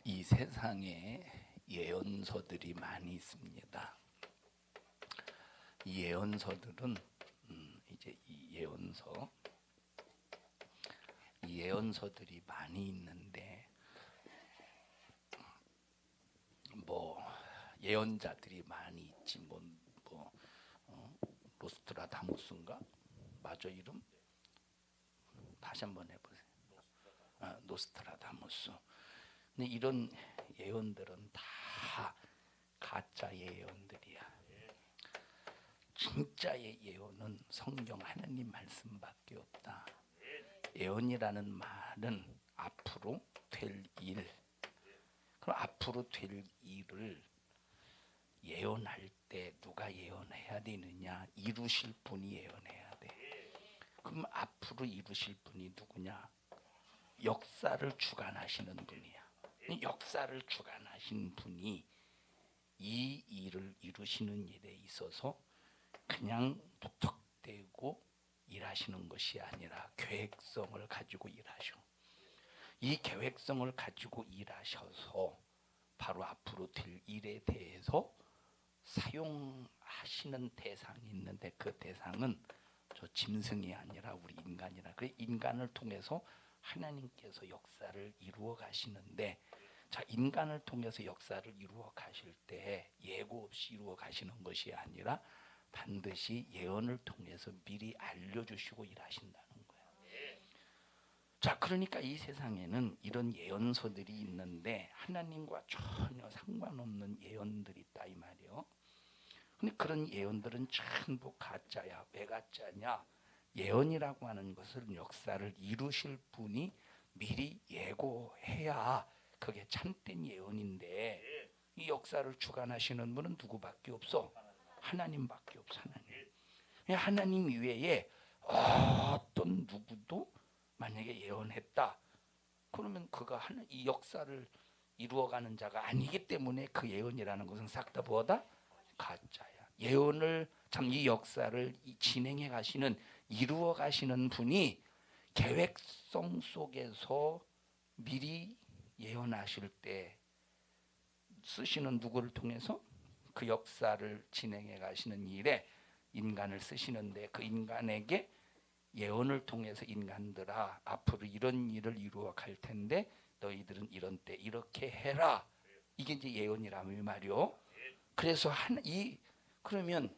이 세상에 예언서들이 많이 있습니다. 이 예언서들은 이제 이 예언서들이 많이 있는데 뭐 예언자들이 많이 있지 뭐 노스트라다무스인가 맞아 이름 다시 한번 해보세요. 노스트라다무스. 근데 이런 예언들은 다 가짜 예언들이야. 진짜의 예언은 성경 하나님 말씀밖에 없다. 예언이라는 말은 앞으로 될 일. 그럼 앞으로 될 일을 예언할 때 누가 예언해야 되느냐? 이루실 분이 예언해야 돼. 그럼 앞으로 이루실 분이 누구냐? 역사를 주관하시는 분이야. 역사를 주관하신 분이 이 일을 이루시는 일에 있어서 그냥 무턱대고 일하시는 것이 아니라 계획성을 가지고 일하셔. 이 계획성을 가지고 일하셔서 바로 앞으로 될 일에 대해서 사용하시는 대상이 있는데 그 대상은 저 짐승이 아니라 우리 인간이라. 그 인간을 통해서 하나님께서 역사를 이루어 가시는데, 자, 인간을 통해서 역사를 이루어 가실 때 예고 없이 이루어 가시는 것이 아니라 반드시 예언을 통해서 미리 알려주시고 일하신다는 거예요. 자, 그러니까 이 세상에는 이런 예언서들이 있는데 하나님과 전혀 상관없는 예언들이 있다 이 말이에요. 근데 그런 예언들은 전부 가짜야. 왜 가짜냐? 예언이라고 하는 것은 역사를 이루실 분이 미리 예고해야 그게 참된 예언인데, 이 역사를 주관하시는 분은 누구밖에 없어? 하나님밖에 없어. 하나님 이외에 어떤 누구도 만약에 예언했다 그러면 그가 이 역사를 이루어가는 자가 아니기 때문에 그 예언이라는 것은 싹 다 뭐다? 가짜야. 예언을 참 이 역사를 진행해 가시는 이루어 가시는 분이 계획성 속에서 미리 예언하실 때 쓰시는 누구를 통해서 그 역사를 진행해 가시는 일에 인간을 쓰시는데, 그 인간에게 예언을 통해서 인간들아 앞으로 이런 일을 이루어 갈 텐데 너희들은 이런 때 이렇게 해라. 이게 이제 예언이라며 말이요. 그래서 그러면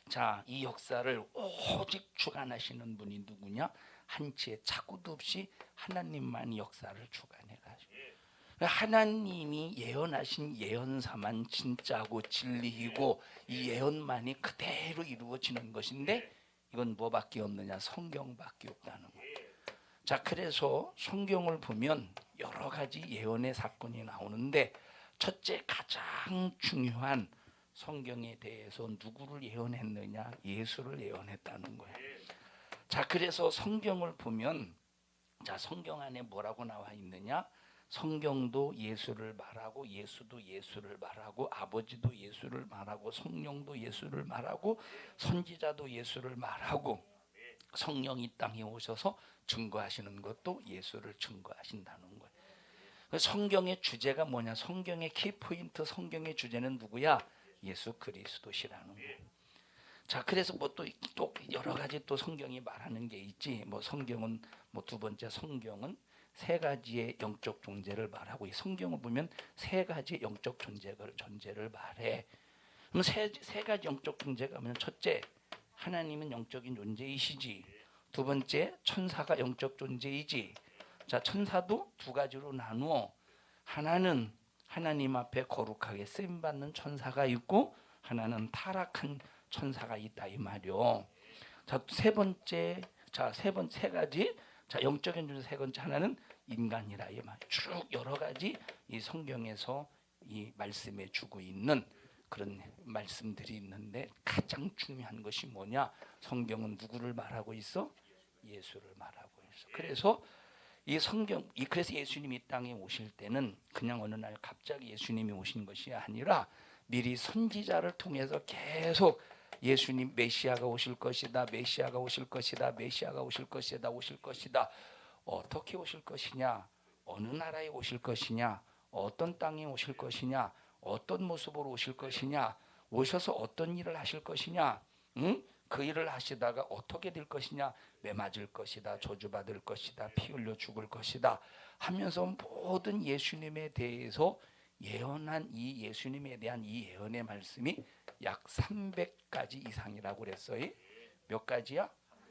자, 이 역사를 오직 주관하시는 분이 누구냐? 한치의 착오도 없이 하나님만이 역사를 주관해 가시고, 하나님이 예언하신 예언사만 진짜고 진리이고 이 예언만이 그대로 이루어지는 것인데, 이건 뭐밖에 없느냐? 성경밖에 없다는 거예요. 자, 그래서 성경을 보면 여러 가지 예언의 사건이 나오는데, 첫째 가장 중요한, 성경에 대해서 누구를 예언했느냐? 예수를 예언했다는 거예요. 자, 그래서 성경을 보면, 자, 성경 안에 뭐라고 나와 있느냐? 성경도 예수를 말하고, 예수도 예수를 말하고, 아버지도 예수를 말하고, 성령도 예수를 말하고, 선지자도 예수를 말하고, 성령이 땅에 오셔서 증거하시는 것도 예수를 증거하신다는 거예요. 성경의 주제가 뭐냐? 성경의 키포인트, 성경의 주제는 누구야? 예수 그리스도시라는 거예요. 자, 그래서 뭐 또 여러 가지 또 성경이 말하는 게 있지. 뭐 성경은 뭐 두 번째, 성경은 세 가지의 영적 존재를 말하고, 이 성경을 보면 세 가지 영적 존재를 말해. 그럼 세 가지 영적 존재가 뭐냐면, 첫째, 하나님은 영적인 존재이시지. 두 번째, 천사가 영적 존재이지. 자, 천사도 두 가지로 나누어. 하나는 하나님 앞에 거룩하게 쓰임 받는 천사가 있고, 하나는 타락한 천사가 있다 이 말이요. 자, 세 가지. 자, 영적인 존재 세 번째, 하나는 인간이라 이 말. 쭉 여러 가지 이 성경에서 이 말씀에 주고 있는 그런 말씀들이 있는데, 가장 중요한 것이 뭐냐? 성경은 누구를 말하고 있어? 예수를 말하고 있어. 그래서 이 성경, 그래서 예수님이 이 땅에 오실 때는 그냥 어느 날 갑자기 예수님이 오신 것이 아니라 미리 선지자를 통해서 계속 예수님 메시아가 오실 것이다, 메시아가 오실 것이다, 메시아가 오실 것이다, 오실 것이다. 어떻게 오실 것이냐? 어느 나라에 오실 것이냐? 어떤 땅에 오실 것이냐, 어떤 모습으로 오실 것이냐, 오셔서 어떤 일을 하실 것이냐, 응? 그 일을 하시다가 어떻게 될 것이냐, 매 맞을 것이다, 저주받을 것이다, 피 흘려 죽을 것이다 하면서 모든 예수님에 대해서 예언한 이 예수님에 대한 이 예언의 말씀이 약 300가지 이상이라고 그랬어요. 몇 가지야?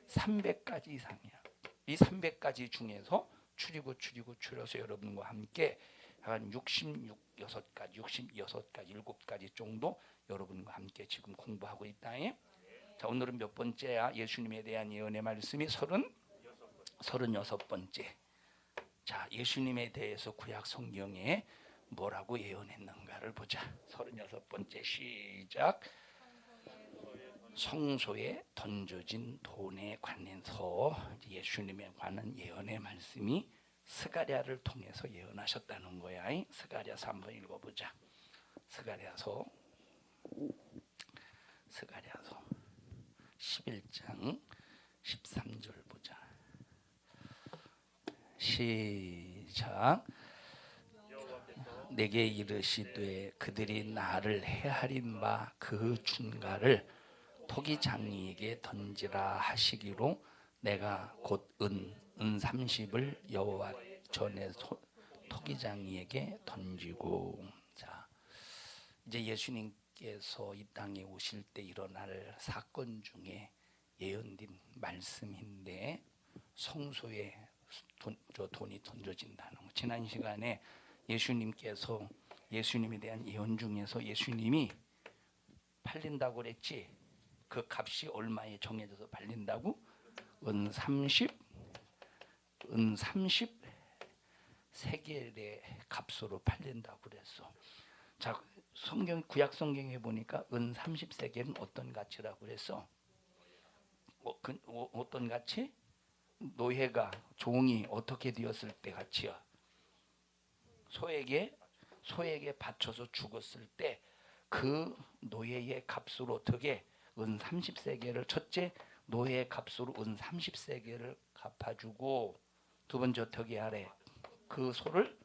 300가지 이상이야. 이 300가지 중에서 추려서 여러분과 함께 한 66가지, 7가지 정도 여러분과 함께 지금 공부하고 있다. 자, 오늘은 몇 번째야? 예수님에 대한 예언의 말씀이 36번째. 자, 예수님에 대해서 구약 성경에 뭐라고 예언했는가를 보자. 36번째 시작. 성소에 던져진 돈에 관해서 예수님에 관한 예언의 말씀이 스가랴를 통해서 예언하셨다는 거야. 스가랴서 한번 읽어보자. 스가랴서 11장 13절 보자. 시작. 내게 이르시되 그들이 나를 헤아린 바 그 준가를 토기장이에게 던지라 하시기로 내가 곧 은 30을 여호와 전에 토기장이에게 던지고. 자, 이제 예수님께서 이 땅에 오실 때 일어날 사건 중에 예언된 말씀인데 성소에 돈이 던져진다는 거. 지난 시간에 예수님께서 예수님에 대한 예언 중에서 예수님이 팔린다고 그랬지. 그 값이 얼마에 정해져서 팔린다고? 은 30 세겔의 값으로 팔린다고 그랬어. 자, 성경 구약 성경에 보니까 은 30세겔은 어떤 가치라고 그랬어? 어떤 가치? 노예가 종이 어떻게 되었을 때 가치야? 소에게 바쳐서 죽었을 때 그 노예의 값으로 어떻게 은 30세겔을 첫째 노예의 값으로 은 30세겔을 갚아주고 두 번째 어떻게 하래? 그 소를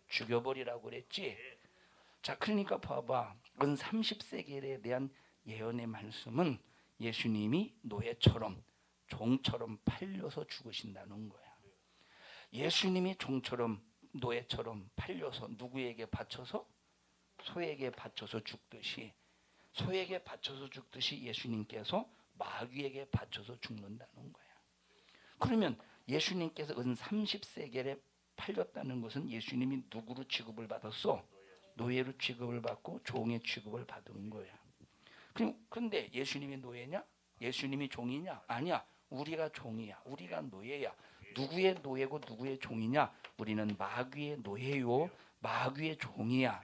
죽여버리라고 그랬지. 자, 그러니까 봐봐. 은 30세겔에 대한 예언의 말씀은 예수님이 노예처럼 종처럼 팔려서 죽으신다는 거야. 예수님이 종처럼 노예처럼 팔려서 누구에게 바쳐서? 소에게 바쳐서 죽듯이 예수님께서 마귀에게 바쳐서 죽는다는 거야. 그러면 예수님께서 은 30세겔에 팔렸다는 것은 예수님이 누구로 취급을 받았어? 노예로 취급을 받고 종의 취급을 받은 거야. 그런데 예수님이 노예냐? 예수님이 종이냐? 아니야. 우리가 종이야. 우리가 노예야. 누구의 노예고 누구의 종이냐? 우리는 마귀의 노예요. 마귀의 종이야.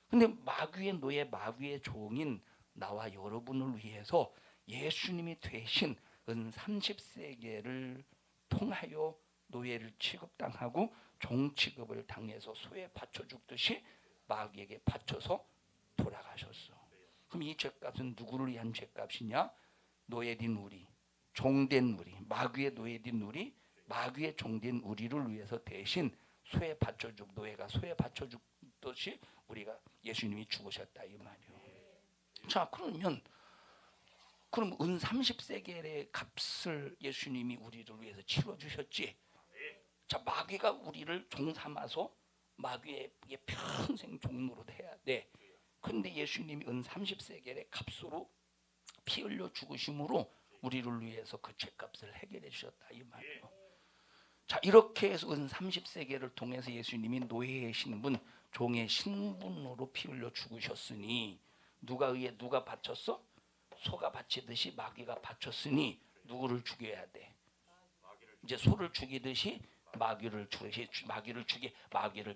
근데 마귀의 노예, 마귀의 종인 나와 여러분을 위해서 예수님이 대신 은 30세겔을 통하여 노예를 취급당하고 종 취급을 당해서 소에 바쳐 죽듯이 마귀에게 바쳐서 돌아가셨어. 그럼 이 죄값은 누구를 위한 죄값이냐? 노예된 우리, 종된 우리, 마귀의 노예된 우리, 마귀의 종된 우리를 위해서 대신 소에 바쳐 죽 노예가 소에 바쳐 죽듯이 우리가 예수님이 죽으셨다 이 말이요. 자, 그럼 은 30세겔의 값을 예수님이 우리를 위해서 치러 주셨지. 자, 마귀가 우리를 종 삼아서 마귀에게 평생 종노릇 해야 돼. 근데 예수님이 은 30세겔의 값으로 피 흘려 죽으심으로 우리를 위해서 그 죄값을 해결해 주셨다 이 말이요. 자, 이렇게 해서 은 30세겔을 통해서 예수님이 노예의 신분, 종의 신분으로 피 흘려 죽으셨으니 누가 바쳤어? 소가 바치듯이 마귀가 바쳤으니 누구를 죽여야 돼? 이제 소를 죽이듯이 마귀를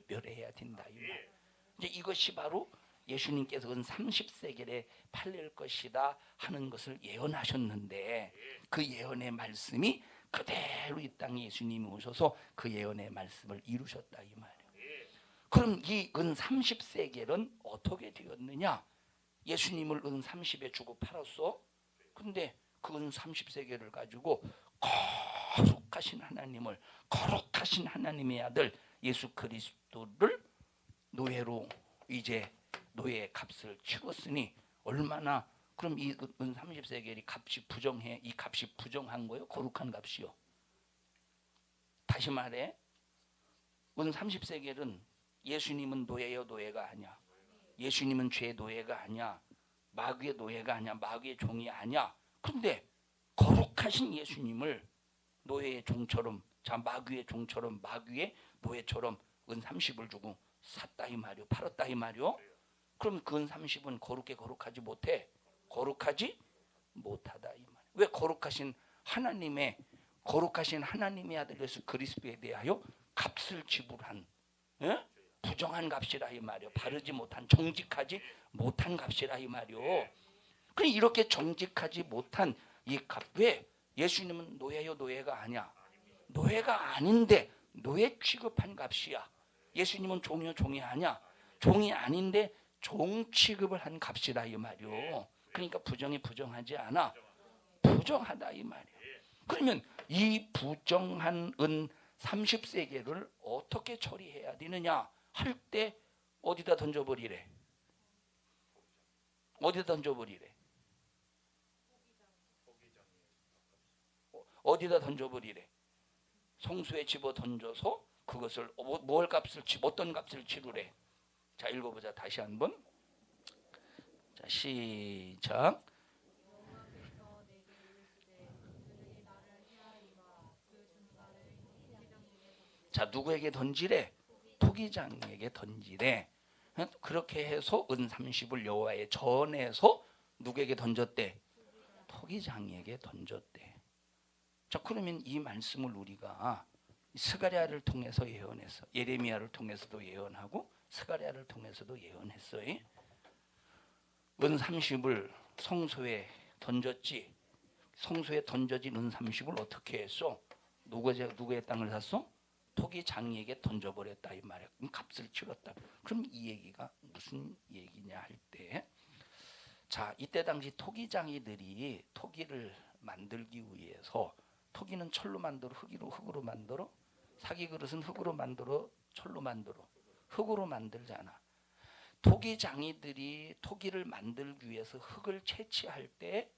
멸해야 된다 이 말. 이제 이것이 바로 예수님께서 은 30세겔에 팔릴 것이다 하는 것을 예언하셨는데 그 예언의 말씀이 그대로 이 땅에 예수님이 오셔서 그 예언의 말씀을 이루셨다 이 말이에요. 그럼 이 은 30세겔은 어떻게 되었느냐? 예수님을 은 30에 주고 팔았어. 근데 그 은 30세겔을 가지고 거룩하신 하나님의 아들 예수 그리스도를 노예로 이제 노예의 값을 치렀으니 얼마나 그럼 이 은 30세겔이 값이 부정해. 이 값이 부정한 거예요? 거룩한 값이요? 다시 말해 은 30세겔은 예수님은 노예요 노예가 아니야? 예수님은 죄의 노예가 아니야? 마귀의 노예가 아니야? 마귀의 종이 아니야? 그런데 거룩하신 예수님을 노예의 종처럼 자 마귀의 종처럼 마귀의 노예처럼 은 30을 주고 샀다 이 말이요? 팔았다 이 말이요? 그럼 그 은 30은 거룩하지 못해? 거룩하지 못하다 이 말. 왜 거룩하신 하나님의 아들 예수 그리스도에 대하여 값을 지불한 부정한 값이라 이 말이요. 바르지 못한 정직하지 못한 값이라 이 말이요. 그럼 이렇게 정직하지 못한 이 값 왜 예수님은 노예요 노예가 아니야? 노예가 아닌데 노예 취급한 값이야. 예수님은 종이요 종이 아니야? 종이 아닌데 종 취급을 한 값이라 이 말이요. 그러니까 부정하지 않아. 부정하다 이 말이야. 그러면 이 부정한 은 30세겔을 어떻게 처리해야 되느냐 할 때 어디다 던져버리래? 어디다 던져버리래? 어디다 던져버리래? 성수에 집어 던져서 그것을 어떤 값을 치르래? 자 읽어보자 다시 한번. 자 시작. 자 누구에게 던지래? 토기장에게 던지래. 그렇게 해서 은 30을 여호와의 전에서 누구에게 던졌대? 토기장에게 던졌대. 자 그러면 이 말씀을 우리가 스가랴를 통해서 예언했어. 예레미야를 통해서도 예언하고 스가랴를 통해서도 예언했어요. 은 30을 성소에 던졌지. 성소에 던져진 은 30을 어떻게 했어? 누구의 땅을 샀어? 토기장이에게 던져버렸다 이 말이야. 값을 치렀다. 그럼 이 얘기가 무슨 얘기냐 할 때, 자 이때 당시 토기장이들이 토기를 만들기 위해서 토기는 철로 만들어 흙으로 만들어 사기 그릇은 흙으로 만들어 철로 만들어 흙으로 만들잖아. 토기장이들이 토기를 만들기 위해서 흙을 채취할 때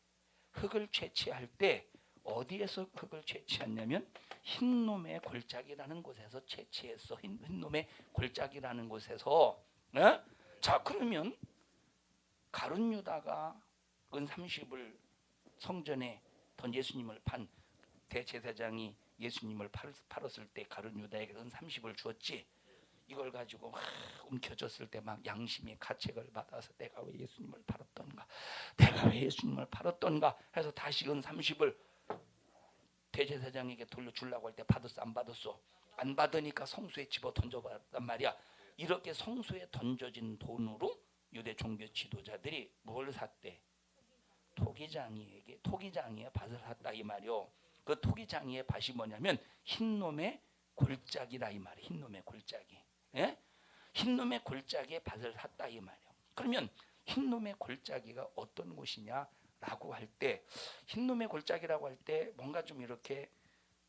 어디에서 흙을 채취했냐면 흰놈의 골짜기라는 곳에서 채취했어. 흰놈의 골짜기라는 곳에서. 자 그러면 가룟 유다가 은 30을 성전에 예수님을 판 대제사장이 예수님을 팔았을 때 가룟 유다에게 은 30을 주었지. 이걸 가지고 막 움켜졌을 때 막 양심의 가책을 받아서 내가 왜 예수님을 팔았던가 해서 다시 은 30을 대제사장에게 돌려주려고 할 때 받았어 안 받았어? 안 받으니까 성소에 집어 던져봤단 말이야. 이렇게 성소에 던져진 돈으로 유대 종교 지도자들이 뭘 샀대? 토기장이의 밭을 샀다 이 말이요. 그 토기장이의 밭이 뭐냐면 흰놈의 골짜기라 이 말이야. 흰놈의 골짜기. 흰놈의 골짜기의 밭을 샀다 이 말이야. 그러면 흰놈의 골짜기가 어떤 곳이냐라고 할 때, 흰놈의 골짜기라고 할 때 뭔가 좀 이렇게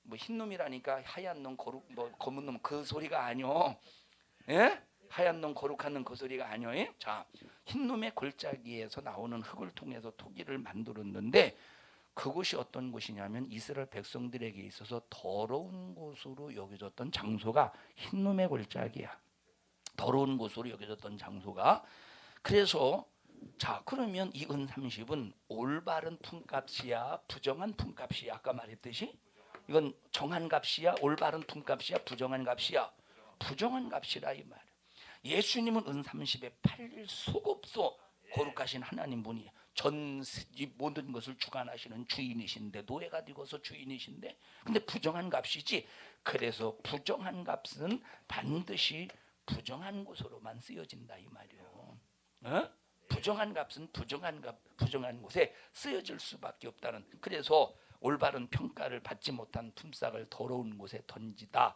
뭐 흰놈이라니까 하얀 놈 검은 놈 그 소리가 아니요. 하얀 놈 거룩한 놈 그 소리가 아니요. 자 흰놈의 골짜기에서 나오는 흙을 통해서 토기를 만들었는데 그곳이 어떤 곳이냐면 이스라엘 백성들에게 있어서 더러운 곳으로 여겨졌던 장소가 흰놈의 골짜기야. 더러운 곳으로 여겨졌던 장소가. 그래서 자 그러면 이 은 30은 올바른 품값이야 부정한 품값이야? 아까 말했듯이 이건 정한 값이야 올바른 품값이야 부정한 값이야? 부정한 값이라 이 말이야. 예수님은 은 30에 팔릴 수가 없어. 거룩하신 하나님 분이 이 모든 것을 주관하시는 주인이신데 노예가 되고서 주인이신데 근데 부정한 값이지. 그래서 부정한 값은 반드시 부정한 곳으로만 쓰여진다 이 말이에요. 부정한 값은 부정한 곳에 쓰여질 수밖에 없다는. 그래서 올바른 평가를 받지 못한 품삯을 더러운 곳에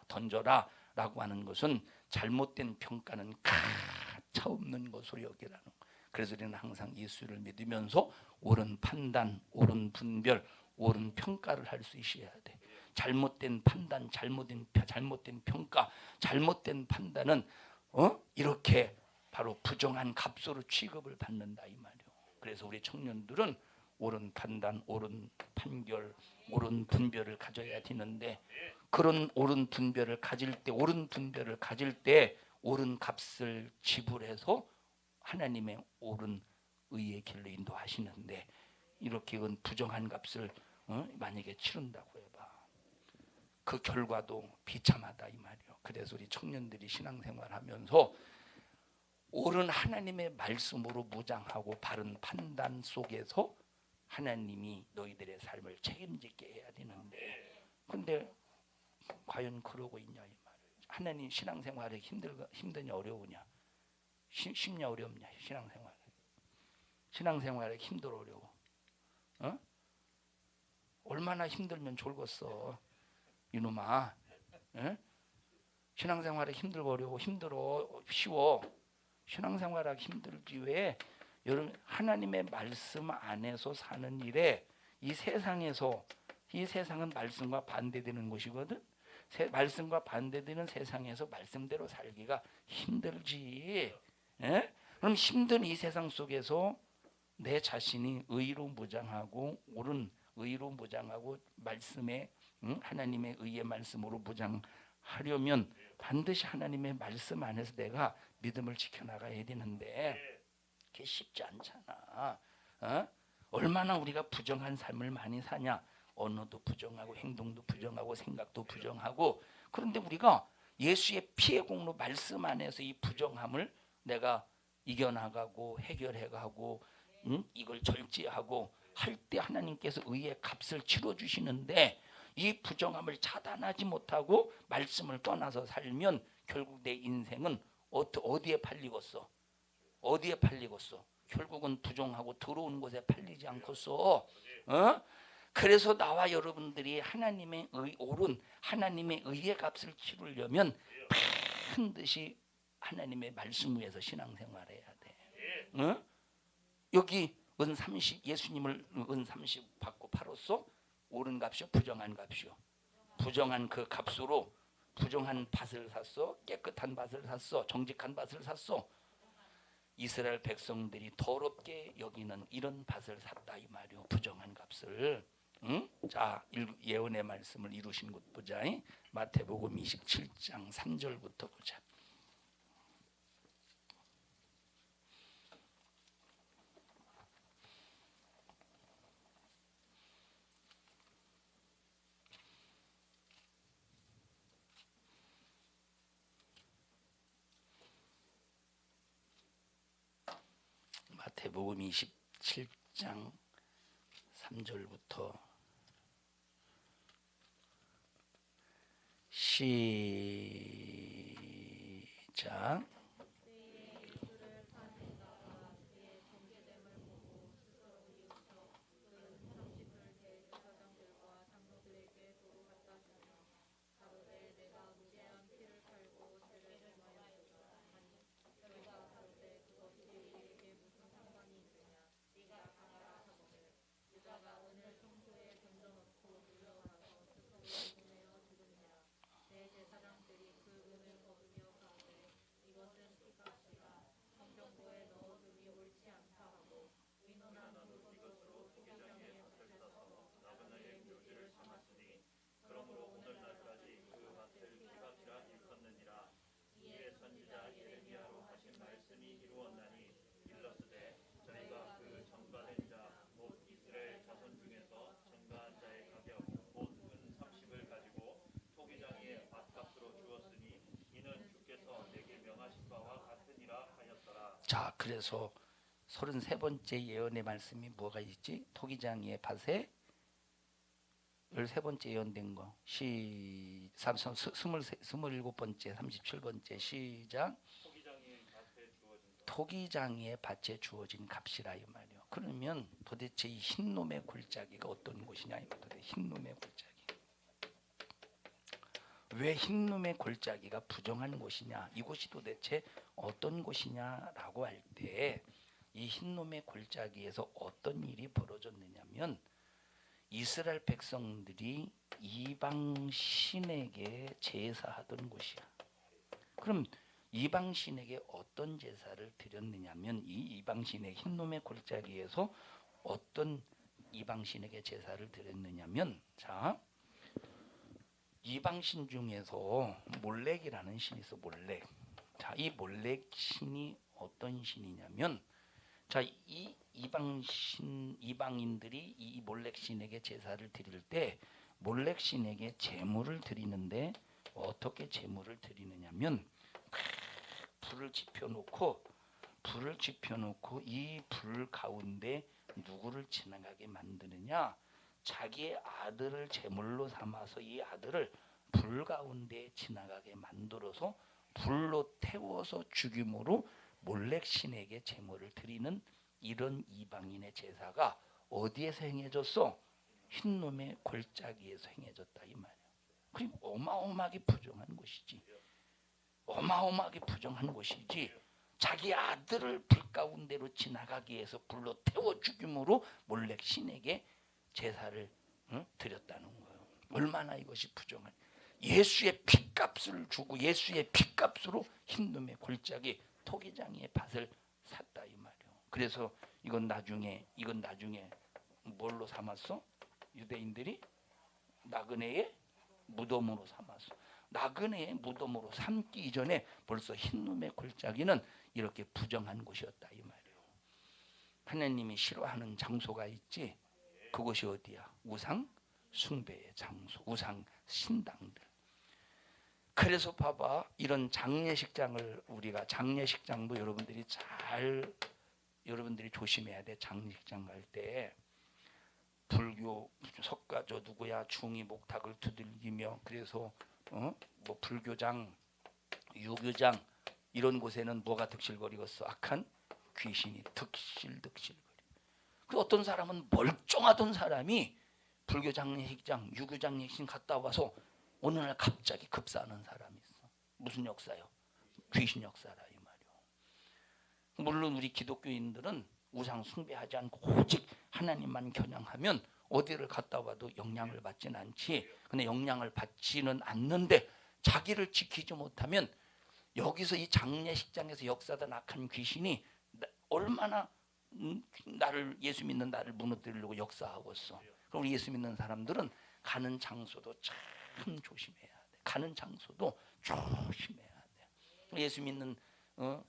던져라 라고 하는 것은 잘못된 평가는 가차 없는 것으로 여기라는 거. 그래서 우리는 항상 예수를 믿으면서 옳은 판단, 옳은 분별, 옳은 평가를 할 수 있어야 돼. 잘못된 판단, 잘못된 평가, 잘못된 판단은 이렇게 바로 부정한 값으로 취급을 받는다 이 말이요. 그래서 우리 청년들은 옳은 판단, 옳은 판결, 옳은 분별을 가져야 되는데, 그런 옳은 분별을 가질 때 옳은 값을 지불해서 하나님의 옳은 의의 길로 인도하시는데, 이렇게 부정한 값을 만약에 치른다고 해봐, 그 결과도 비참하다 이 말이요. 그래서 우리 청년들이 신앙생활하면서 옳은 하나님의 말씀으로 무장하고 바른 판단 속에서 하나님이 너희들의 삶을 책임지게 해야 되는데, 근데 과연 그러고 있냐 이 말. 하나님 신앙생활이 힘드냐 어려우냐, 쉽냐 어렵냐, 신앙생활이 힘들어 어려워? 얼마나 힘들면 졸겠어 이놈아. 신앙생활이 힘들고 어려워, 힘들어 쉬워? 신앙생활하기 힘들지. 왜? 여러분, 하나님의 말씀 안에서 사는 일에 이 세상은 말씀과 반대되는 것이거든. 말씀과 반대되는 세상에서 말씀대로 살기가 힘들지. 그럼 힘든 이 세상 속에서 내 자신이 의로 무장하고 옳은 의로 무장하고 말씀에 하나님의 의의 말씀으로 무장하려면 반드시 하나님의 말씀 안에서 내가 믿음을 지켜나가야 되는데 그게 쉽지 않잖아. 얼마나 우리가 부정한 삶을 많이 사냐. 언어도 부정하고 행동도 부정하고 생각도 부정하고. 그런데 우리가 예수의 피의 공로 말씀 안에서 이 부정함을 내가 이겨나가고 해결해가고 이걸 절제하고 할 때 하나님께서 의의 값을 치러주시는데, 이 부정함을 차단하지 못하고 말씀을 떠나서 살면 결국 내 인생은 어디에 팔리겠어? 어디에 팔리겠어? 결국은 부정하고 더러운 곳에 팔리지 않겠어. 그래서 나와 여러분들이 하나님의 옳은 하나님의 의의 값을 치르려면 반드시 하나님의 말씀 위에서 신앙생활해야 돼. 여기 은 30, 예수님을 은 30 받고 팔았어? 옳은 값이요? 부정한 값이요? 부정한 그 값으로 부정한 밭을 샀어? 깨끗한 밭을 샀어? 정직한 밭을 샀어? 이스라엘 백성들이 더럽게 여기는 이런 밭을 샀다 이 말이요. 부정한 값을. 자, 예언의 말씀을 이루신 곳 보자. 마태복음 27장 3절부터 보자. 마태복음 27장 3절부터 시작. 자, 그래서 33번째 예언의 말씀이 뭐가 있지? 토기장의 밭에 13번째 예언된 거. 27번째 37번째 시작. 토기장의 밭에 주어진 값이라 이 말이요. 그러면 도대체 이 흰놈의 골짜기가 어떤 곳이냐 이 말이요. 흰놈의 골짜기. 왜 흰놈의 골짜기가 부정한 곳이냐, 이곳이 도대체 어떤 곳이냐라고 할 때, 이 흰놈의 골짜기에서 어떤 일이 벌어졌느냐면, 이스라엘 백성들이 이방 신에게 제사하던 곳이야. 그럼 이방신에게 어떤 제사를 드렸느냐면 이 이방신의 흰놈의 골짜기에서 어떤 이방신에게 제사를 드렸느냐면 자 이방신 중에서 몰렉이라는 신이 있어. 몰렉. 자, 이 몰렉 신이 어떤 신이냐면 자, 이 이방인들이 이 몰렉 신에게 제사를 드릴 때 몰렉 신에게 제물을 드리는데 어떻게 제물을 드리느냐면 불을 지펴놓고 이 불 가운데 누구를 지나가게 만드느냐? 자기의 아들을 제물로 삼아서 이 아들을 불 가운데 지나가게 만들어서 불로 태워서 죽임으로 몰렉 신에게 제물을 드리는 이런 이방인의 제사가 어디에서 행해졌어? 흰놈의 골짜기에서 행해졌다 이 말이야. 그리고 어마어마하게 부정한 것이지. 어마어마하게 부정한 것이지. 자기 아들을 불 가운데로 지나가게 해서 불로 태워 죽임으로 몰렉 신에게 제사를 드렸다는 거예요. 얼마나 이것이 부정한. 예수의 핏값을 주고 예수의 핏값으로 흰놈의 골짜기 토기장이의 밭을 샀다 이 말이에요. 그래서 이건 나중에 뭘로 삼았어? 유대인들이 나그네의 무덤으로 삼았어. 나그네의 무덤으로 삼기 이전에 벌써 흰놈의 골짜기는 이렇게 부정한 곳이었다 이 말이에요. 하나님이 싫어하는 장소가 있지. 그것이 어디야? 우상 숭배의 장소, 우상 신당들. 그래서 봐봐, 이런 장례식장을 우리가 장례식장도 여러분들이 조심해야 돼. 장례식장 갈 때 불교 석가저 누구야 중이 목탁을 두들기며 그래서 뭐 불교장, 유교장 이런 곳에는 뭐가 득실거리겠어? 악한 귀신이 득실거리. 그 어떤 사람은 멀쩡하던 사람이 불교 장례식장, 유교 장례식 갔다 와서 어느 날 갑자기 급사하는 사람이 있어. 무슨 역사요? 귀신 역사라 이 말이요. 물론 우리 기독교인들은 우상 숭배하지 않고 오직 하나님만 겨냥하면 어디를 갔다 와도 영향을 받지는 않지. 근데 영향을 받지는 않는데 자기를 지키지 못하면 여기서 이 장례식장에서 역사하던 악한 귀신이 얼마나 예수 믿는 나를 무너뜨리려고 역사하고 있어. 그럼 우리 예수 믿는 사람들은 가는 장소도 참 조심해야 돼. 가는 장소도 조심해야 돼. 예수 믿는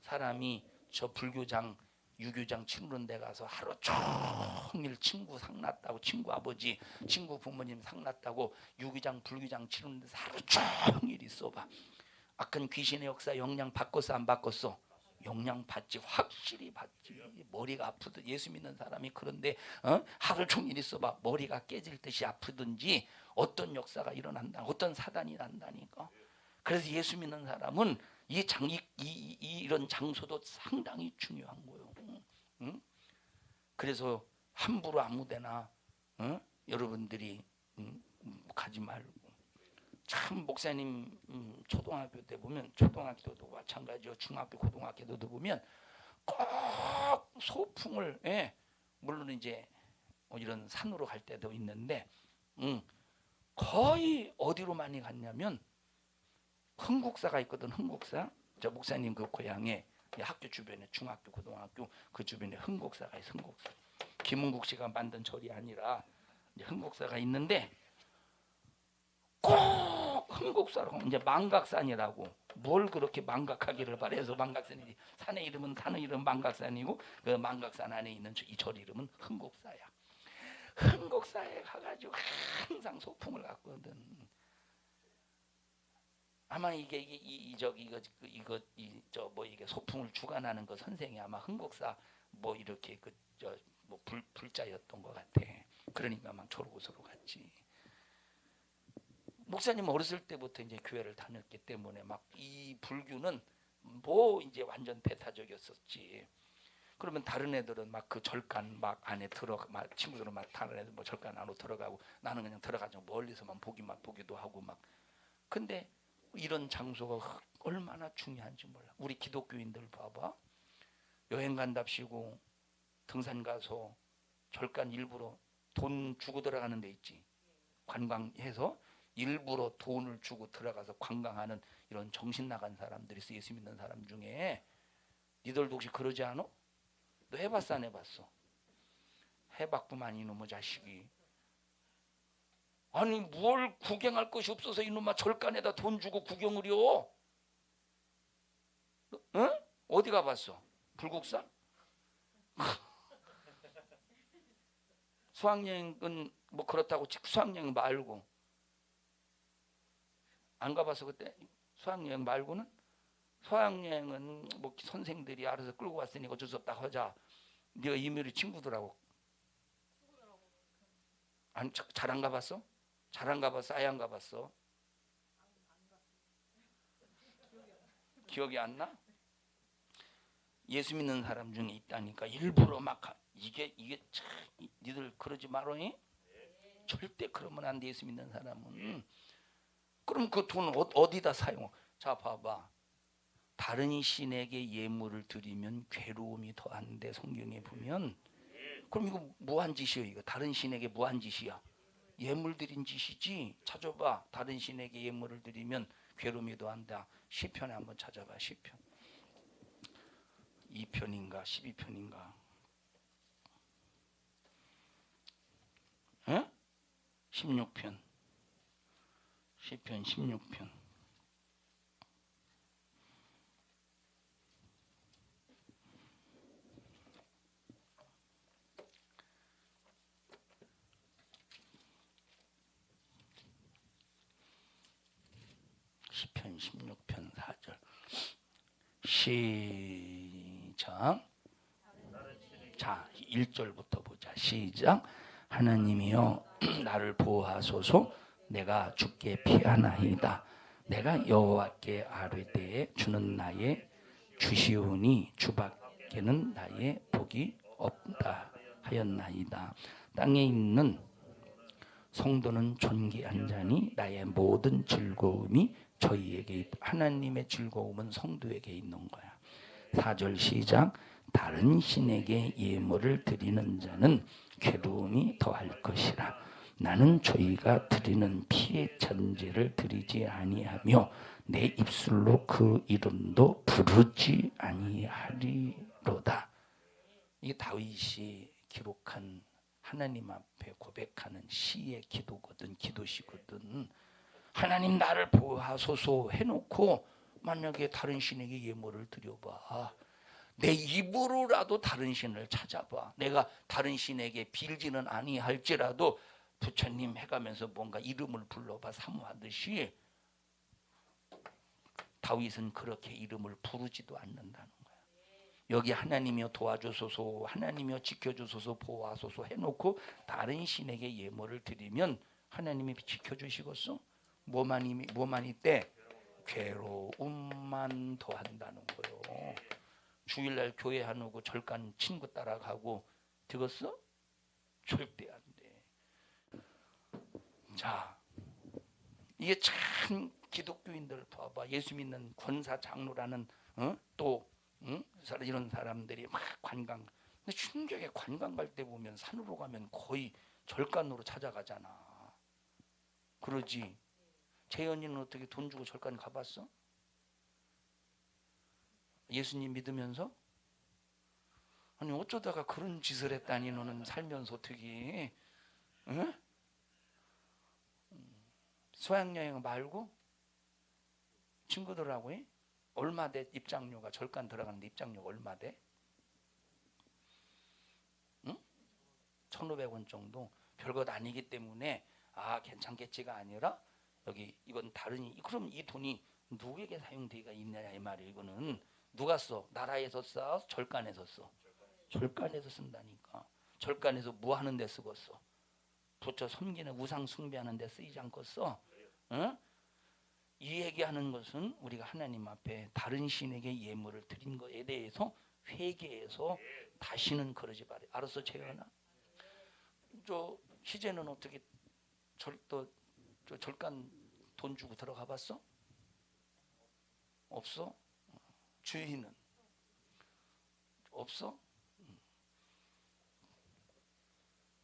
사람이 저 불교장, 유교장 치르는 데 가서 하루 종일 친구 상났다고, 친구 아버지, 친구 부모님 상났다고 유교장, 불교장 치르는 데서 하루 종일 있어봐. 악한 귀신의 역사 영향 받겠어 안 받겠어? 영향 받지. 확실히 받지. 머리가 아프든 예수 믿는 사람이 그런데 하루 종일 있어봐. 머리가 깨질 듯이 아프든지 어떤 역사가 일어난다. 어떤 사단이 난다니까. 그래서 예수 믿는 사람은 이런 장소도 상당히 중요한 거예요. 응? 그래서 함부로 아무데나 여러분들이 가지 말고. 참 목사님 초등학교 때 보면 초등학교도 마찬가지요. 중학교 고등학교도 보면 꼭 소풍을 물론 이제 이런 산으로 갈 때도 있는데 거의 어디로 많이 갔냐면 흥국사가 있거든. 흥국사. 저 목사님 그 고향에 학교 주변에 중학교 고등학교 그 주변에 흥국사가 있어. 흥국사. 김은국 씨가 만든 절이 아니라 이제 흥국사가 있는데 꼭 흥국사라고 이제 망각산이라고 뭘 그렇게 망각하기를 바래서 망각산이지. 산의 이름은 망각산이고 그 망각산 안에 있는 이 절 이름은 흥국사야. 흥국사에 가가지고 항상 소풍을 갔거든. 아마 이게 소풍을 주관하는 그 선생이 아마 흥국사 뭐 이렇게 불자였던 것 같아. 그러니까 막 저러고서로 갔지. 목사님 어렸을 때부터 이제 교회를 다녔기 때문에 막 이 불교는 뭐 이제 완전 배타적이었었지. 그러면 다른 애들은 막 그 절간 막 안에 막 친구들은 막 다른 애들 뭐 절간 안으로 들어가고 나는 그냥 들어가서 멀리서만 보기도 하고 막. 근데 이런 장소가 얼마나 중요한지 몰라. 우리 기독교인들 봐봐. 여행 간답시고 등산 가서 절간 일부러 돈 주고 들어가는 데 있지. 관광해서 일부러 돈을 주고 들어가서 관광하는 이런 정신 나간 사람들이 있어. 예수 믿는 사람 중에. 니들도 혹시 그러지 않아? 너 해봤어 안 해봤어? 해봤구만 이놈의 자식이. 아니 뭘 구경할 것이 없어서 이놈아 절간에다 돈 주고 구경을요? 응? 어디 가봤어? 불국사? 수학여행은 뭐 그렇다고 수학여행 말고 안 가봤어 그때? 수학여행 말고는? 수학여행은 뭐 선생들이 알아서 끌고 왔으니 어쩔 수 없다 하자. 네가 이메일 친구들하고 잘 안 가봤어? 잘 안 가봤어? 아예 안 가봤어? 기억이 안 나? 예수 믿는 사람 중에 있다니까 일부러 막 이게 참 니들 그러지 말어잉? 절대 그러면 안 돼. 예수 믿는 사람은. 그럼 그 돈 어디다 사용? 자 봐봐. 다른 신에게 예물을 드리면 괴로움이 더한데 성경에 보면. 그럼 이거 무한 짓이야. 이거 다른 신에게 무한 짓이야. 예물 드린 짓이지. 찾아봐. 다른 신에게 예물을 드리면 괴로움이 더한다. 시편에 한번 찾아봐. 시편 2편인가 12편인가. 에? 16편. 시편 16편. 시편 16편 4절. 시작. 자, 1절부터 보자. 시작. 하나님이여 나를 보호하소서. 내가 주께 피하나이다. 내가 여호와께 아뢰되 주는 나의 주시오니 주밖에는 나의 복이 없다 하였나이다. 땅에 있는 성도는 존귀한 자니 나의 모든 즐거움이 저희에게 있다. 하나님의 즐거움은 성도에게 있는 거야. 4절 시작. 다른 신에게 예물을 드리는 자는 괴로움이 더할 것이라. 나는 저희가 드리는 피의 전제를 드리지 아니하며 내 입술로 그 이름도 부르지 아니하리로다. 이게 다윗이 기록한 하나님 앞에 고백하는 시의 기도거든. 기도시거든. 하나님 나를 보호하소서 해놓고 만약에 다른 신에게 예물을 드려봐. 내 입으로라도 다른 신을 찾아봐. 내가 다른 신에게 빌지는 아니할지라도 부처님 해가면서 뭔가 이름을 불러봐. 사모하듯이. 다윗은 그렇게 이름을 부르지도 않는다는 거야. 여기 하나님이여 도와주소서, 하나님이여 지켜주소서, 보호하소서 해놓고 다른 신에게 예물을 드리면 하나님이 지켜주시겠어? 뭐만 있대? 괴로움만 더한다는 거요. 주일날 교회 안 오고 절간 친구 따라가고 되겠어? 절대 안 돼. 자, 이게 참 기독교인들 봐봐. 예수 믿는 권사 장로라는 또 이런 사람들이 막 관광. 근데 충격에 관광 갈 때 보면 산으로 가면 거의 절간으로 찾아가잖아. 그러지. 재현이는 어떻게 돈 주고 절간 가봤어? 예수님 믿으면서? 아니 어쩌다가 그런 짓을 했다니 너는 살면서 어떻게 응? 수학여행 말고 친구들하고 얼마 돼? 입장료가 절간 들어가는데 입장료가 얼마 돼? 응? 1,500원 정도. 별것 아니기 때문에 괜찮겠지가 아니라 여기 이건 다르니. 그럼 이 돈이 누구에게 사용되기가 있냐 이 말이에요. 이거는 누가 써? 나라에서 써? 절간에서 써? 절간에서 쓴다니까. 절간에서 뭐 하는 데 쓰겠어? 부처 섬기는 우상 숭배하는 데 쓰이지 않겠어? 응? 이 얘기하는 것은 우리가 하나님 앞에 다른 신에게 예물을 드린 것에 대해서 회개해서 다시는 그러지 말아요. 알았어, 재현아? 저 희재는 어떻게 절간 돈 주고 들어가 봤어? 없어? 주희는 없어?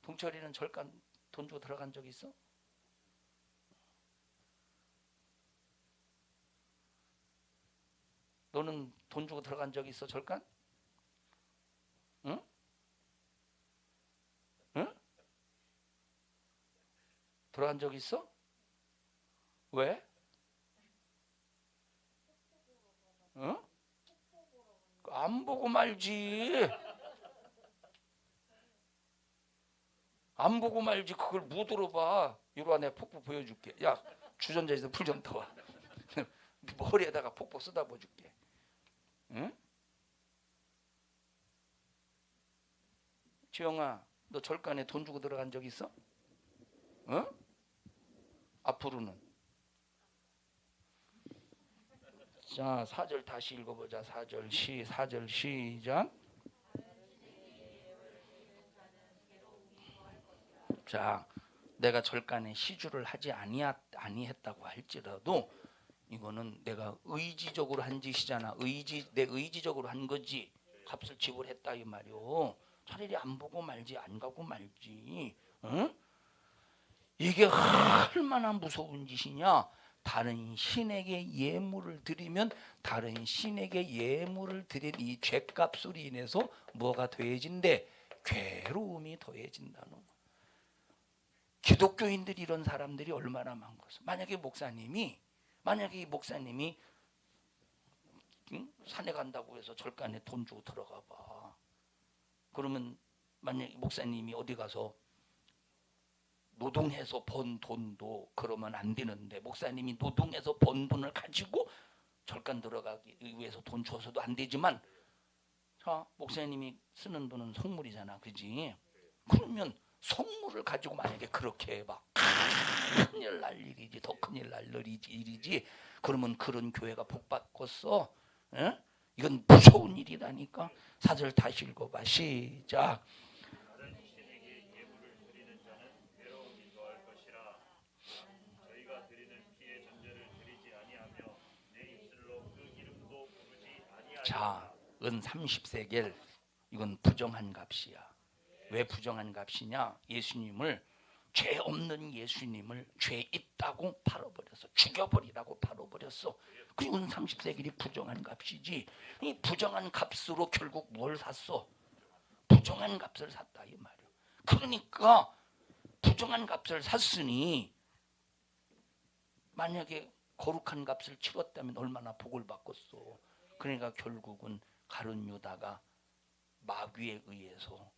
동철이는 절간 돈 주고 들어간 적 있어? 너는 돈 주고 들어간 적 있어 절간? 응? 응? 들어간 적 있어? 왜? 응? 안 보고 말지. 안 보고 말지. 그걸 못 들어봐. 이리 와, 내가 폭포 보여줄게. 야, 주전자에서 불 좀 떠와. 머리에다가 폭포 쏟아 보여줄게. 응? 지영아, 너 절간에 돈 주고 들어간 적 있어? 어? 앞으로는? 자, 4절 다시 읽어보자. 4절 시작. 자, 내가 절간에 시주를 하지 아니했다고 할지라도 이거는 내가 의지적으로 한 짓이잖아. 내 의지적으로 한 거지. 값을 지불했다 이 말이오. 차라리 안 보고 말지, 안 가고 말지. 응? 이게 얼마나 무서운 짓이냐. 다른 신에게 예물을 드리면 다른 신에게 예물을 드린 이 죄값으로 인해서 뭐가 더해진대? 괴로움이 더해진다는 거야. 기독교인들이 이런 사람들이 얼마나 많겠어. 만약에 이 목사님이 산에 간다고 해서 절간에 돈 주고 들어가 봐. 그러면 만약에 목사님이 어디 가서 노동해서 번 돈도 그러면 안 되는데 목사님이 노동해서 번 돈을 가지고 절간 들어가기 위해서 돈 줘서도 안 되지만 자, 목사님이 쓰는 돈은 성물이잖아. 그지? 그러면 성물을 가지고 만약에 그렇게 해봐. 큰일 날 일이지. 더 큰일 날 일이지. 그러면 그런 교회가 복받겠어. 에? 이건 무서운 일이라니까. 4절 다시 읽어봐. 시작. 자, 은 30세겔. 이건 부정한 값이야. 왜 부정한 값이냐? 죄 없는 예수님을 죄 있다고 팔아버렸어. 죽여버리라고 팔아버렸어. 그 은 30세겔이 부정한 값이지. 이 부정한 값으로 결국 뭘 샀어? 부정한 값을 샀다 이 말이야. 그러니까 부정한 값을 샀으니 만약에 거룩한 값을 치렀다면 얼마나 복을 받겠어. 그러니까 결국은 가룟 유다가 마귀에 의해서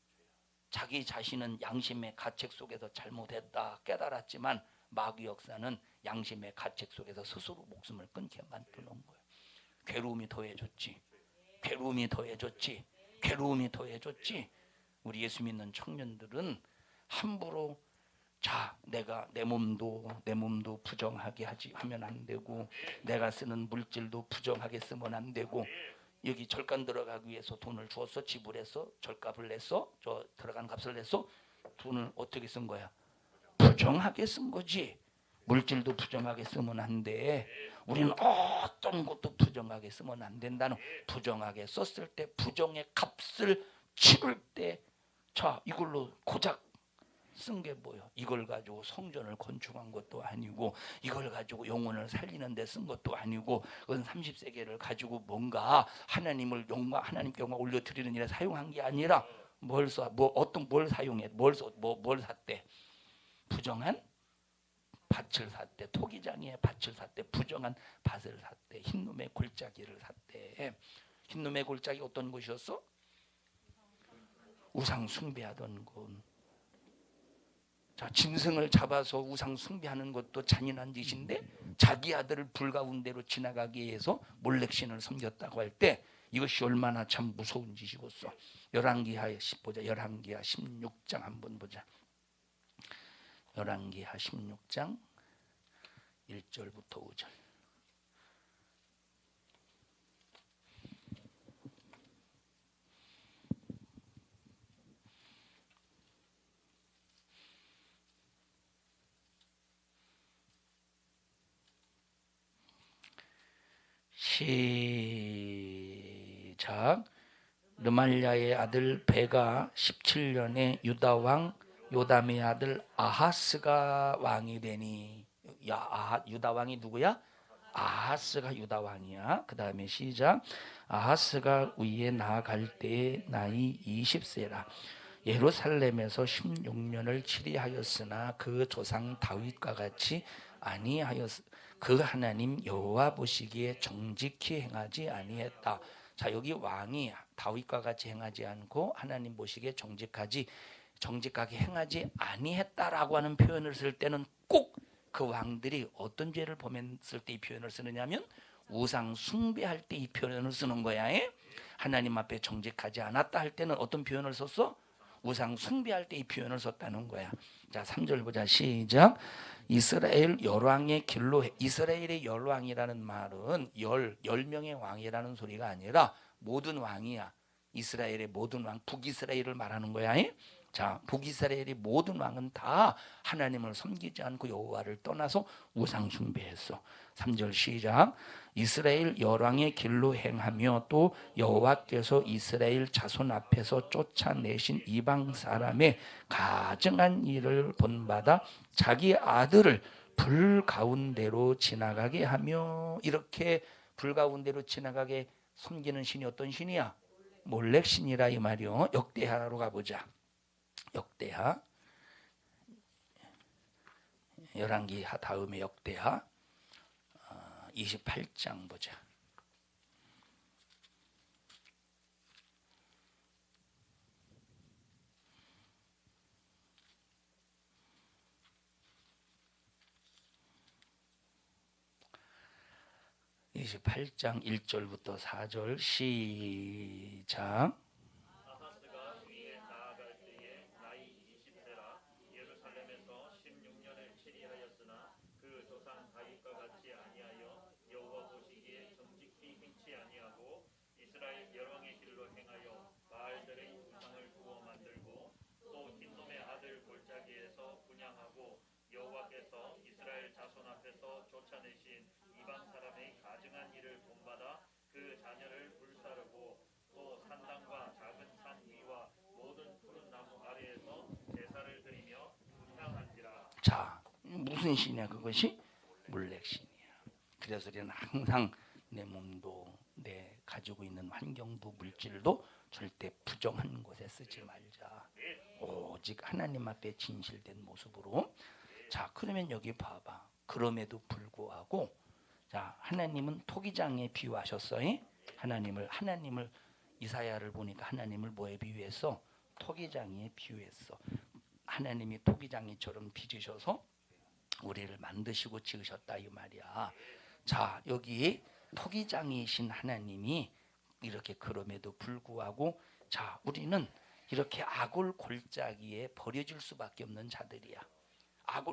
자기 자신은 양심의 가책 속에서 잘못했다 깨달았지만 마귀 역사는 양심의 가책 속에서 스스로 목숨을 끊게 만드는 거예요. 괴로움이 더해졌지. 우리 예수 믿는 청년들은 함부로 자, 내가 내 몸도 부정하게 하면 안 되고 내가 쓰는 물질도 부정하게 쓰면 안 되고 여기 절간 들어가기 위해서 돈을 주었어. 지불했어. 절값을 냈어. 저 들어간 값을 냈어. 돈을 어떻게 쓴 거야? 부정하게 쓴 거지. 물질도 부정하게 쓰면 안 돼. 우리는 어떤 것도 부정하게 쓰면 안 된다는. 부정하게 썼을 때 부정의 값을 치를 때 자, 이걸로 고작 쓴 게 뭐예요? 이걸 가지고 성전을 건축한 것도 아니고 이걸 가지고 영혼을 살리는 데 쓴 것도 아니고 은 30세계를 가지고 뭔가 하나님께 영광 올려드리는 일에 사용한 게 아니라 뭘 사용해? 뭘 샀대? 부정한 밭을 샀대. 토기장에 밭을 샀대. 부정한 밭을 샀대. 흰놈의 골짜기를 샀대. 흰놈의 골짜기 어떤 곳이었어? 우상 숭배하던 곳. 자, 짐승을 잡아서 우상 숭배하는 것도 잔인한 짓인데 자기 아들을 불 가운데로 지나가게 해서 몰렉신을 섬겼다고 할 때 이것이 얼마나 참 무서운 짓이겠어. 열왕기하 16장 한번 보자. 열왕기하 16장 1절부터 5절. 시작. 르말랴의 아들 베가 17년에 유다 왕 요담의 아들 아하스가 왕이 되니. 유다 왕이 누구야? 아하스가 유다 왕이야. 그 다음에 시작. 아하스가 위에 나아갈 때에 나이 20세라. 예루살렘에서 16년을 치리하였으나 그 조상 다윗과 같이 아니하였. 그 하나님 여호와 보시기에 정직히 행하지 아니했다. 자, 여기 왕이 다윗과 같이 행하지 않고 하나님 보시기에 정직하게 행하지 아니했다라고 하는 표현을 쓸 때는 꼭 그 왕들이 어떤 죄를 범했을 때 이 표현을 쓰느냐면 우상 숭배할 때 이 표현을 쓰는 거야. 하나님 앞에 정직하지 않았다 할 때는 어떤 표현을 썼어? 우상 숭배할 때 이 표현을 썼다는 거야. 자, 3절 보자. 시작. 이스라엘 열왕의 길로. 이스라엘의 열왕이라는 말은 10명의 왕이라는 소리가 아니라 모든 왕이야. 이스라엘의 모든 왕, 북이스라엘을 말하는 거야. 자, 북이스라엘의 모든 왕은 다 하나님을 섬기지 않고 여호와를 떠나서 우상 숭배했어. 3절 시작. 이스라엘 열왕의 길로 행하며 또 여호와께서 이스라엘 자손 앞에서 쫓아내신 이방 사람의 가증한 일을 본받아 자기 아들을 불 가운데로 지나가게 하며. 이렇게 불 가운데로 지나가게 섬기는 신이 어떤 신이야? 몰렉 신이라 이 말이요. 역대하로 가보자. 역대하, 열왕기 다음에 역대하 28장 보자. (28장) 1절부터 4절 시작. 여호와께서 이스라엘 자손 앞에서 쫓아내신 이방 사람의 가증한 일을 본받아 그 자녀를 불사르고 또 산당과 작은 산 위와 모든 푸른 나무 아래에서 제사를 드리며 분향한지라. 자, 무슨 신이야 그것이? 몰렉 신이야. 그래서 우리는 항상 내 몸도 내 가지고 있는 환경도 물질도 절대 부정한 곳에 쓰지 말자. 오직 하나님 앞에 진실된 모습으로. 자, 그러면 여기 봐봐. 그럼에도 불구하고, 자, 하나님은 토기장에 비유하셨어요. 하나님을 이사야를 보니까 하나님을 뭐에 비유했어? 토기장에 비유했어. 하나님이 토기장이처럼 빚으셔서 우리를 만드시고 지으셨다 이 말이야. 자, 여기 토기장이신 하나님이 이렇게 그럼에도 불구하고, 자, 우리는 이렇게 악을 골짜기에 버려질 수밖에 없는 자들이야.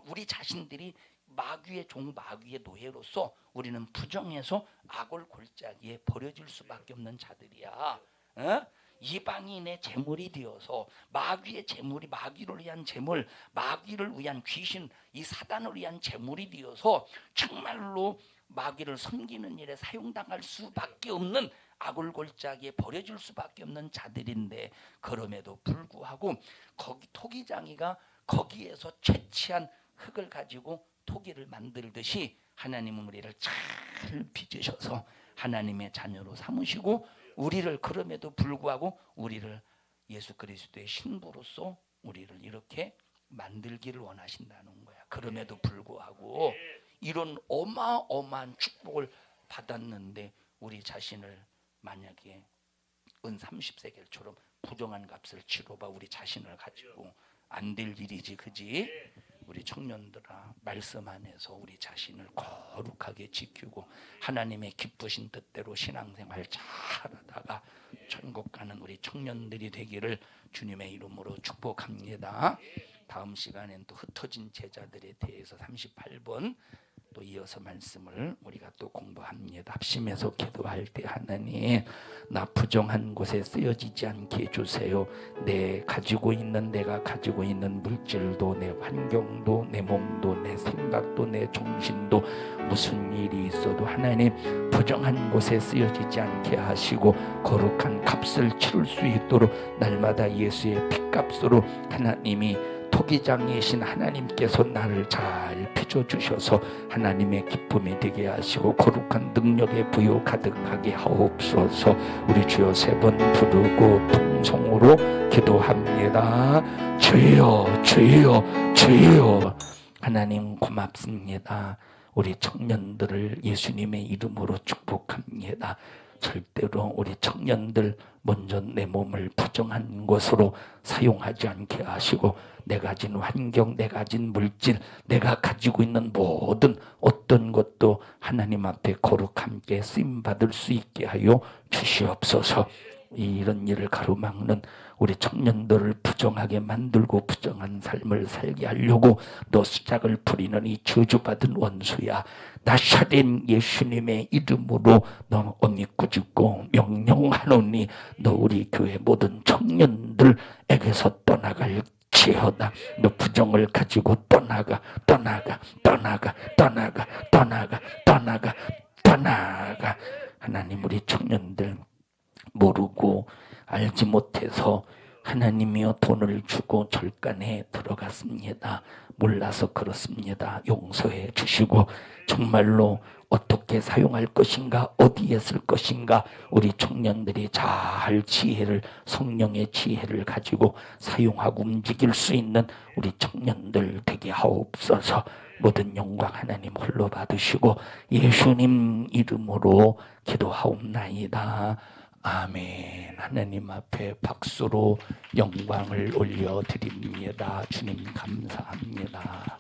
우리 자신들이 마귀의 종, 마귀의 노예로서 우리는 부정해서 악을 골짜기에 버려질 수밖에 없는 자들이야. 이방인의 재물이 되어서 마귀의 재물이, 마귀를 위한 재물, 마귀를 위한 귀신, 이 사단을 위한 재물이 되어서 정말로 마귀를 섬기는 일에 사용당할 수밖에 없는 악을 골짜기에 버려질 수밖에 없는 자들인데, 그럼에도 불구하고 거기 토기장이가 거기에서 채취한 흙을 가지고 토기를 만들듯이 하나님은 우리를 잘 빚으셔서 하나님의 자녀로 삼으시고, 우리를 그럼에도 불구하고 우리를 예수 그리스도의 신부로서 우리를 이렇게 만들기를 원하신다는 거야. 그럼에도 불구하고 이런 어마어마한 축복을 받았는데 우리 자신을 만약에 은 30세겔처럼 부정한 값을 치러봐 우리 자신을 가지고 안 될 일이지, 그지? 우리 청년들아, 말씀 안에서 우리 자신을 거룩하게 지키고 하나님의 기쁘신 뜻대로 신앙생활 잘하다가 천국 가는 우리 청년들이 되기를 주님의 이름으로 축복합니다. 다음 시간엔 또 흩어진 제자들에 대해서 38번 또 이어서 말씀을 우리가 또 공부합니다. 합심해서 기도할 때 하나님, 나 부정한 곳에 쓰여지지 않게 해주세요. 내가 가지고 있는 물질도, 내 환경도, 내 몸도, 내 생각도, 내 정신도 무슨 일이 있어도 하나님 부정한 곳에 쓰여지지 않게 하시고 거룩한 값을 치를 수 있도록 날마다 예수의 피값으로 하나님이 토기장이신 하나님께서 나를 잘 빚어주셔서 하나님의 기쁨이 되게 하시고 거룩한 능력의 부요 가득하게 하옵소서. 우리 주여 3번 부르고 통성으로 기도합니다. 주여 주여 주여. 하나님 고맙습니다. 우리 청년들을 예수님의 이름으로 축복합니다. 절대로 우리 청년들 먼저 내 몸을 부정한 것으로 사용하지 않게 하시고 내가 가진 환경, 내가 가진 물질, 내가 가지고 있는 모든 어떤 것도 하나님 앞에 거룩함께 쓰임받을 수 있게 하여 주시옵소서. 이런 일을 가로막는 우리 청년들을 부정하게 만들고 부정한 삶을 살게 하려고 너 수작을 부리는 이 저주받은 원수야, 나사렛 예수님의 이름으로 너 어미꾸짖고 명령하노니 너 우리 교회 모든 청년들에게서 떠나갈지어다. 너 부정을 가지고 떠나가 떠나가 떠나가 떠나가 떠나가 떠나가 떠나가. 하나님, 우리 청년들 모르고 알지 못해서 하나님이여 돈을 주고 절간에 들어갔습니다. 몰라서 그렇습니다. 용서해 주시고 정말로 어떻게 사용할 것인가, 어디에 쓸 것인가, 우리 청년들이 잘 지혜를, 성령의 지혜를 가지고 사용하고 움직일 수 있는 우리 청년들 되게 하옵소서. 모든 영광 하나님 홀로 받으시고 예수님 이름으로 기도하옵나이다. 아멘. 하나님 앞에 박수로 영광을 올려드립니다. 주님 감사합니다.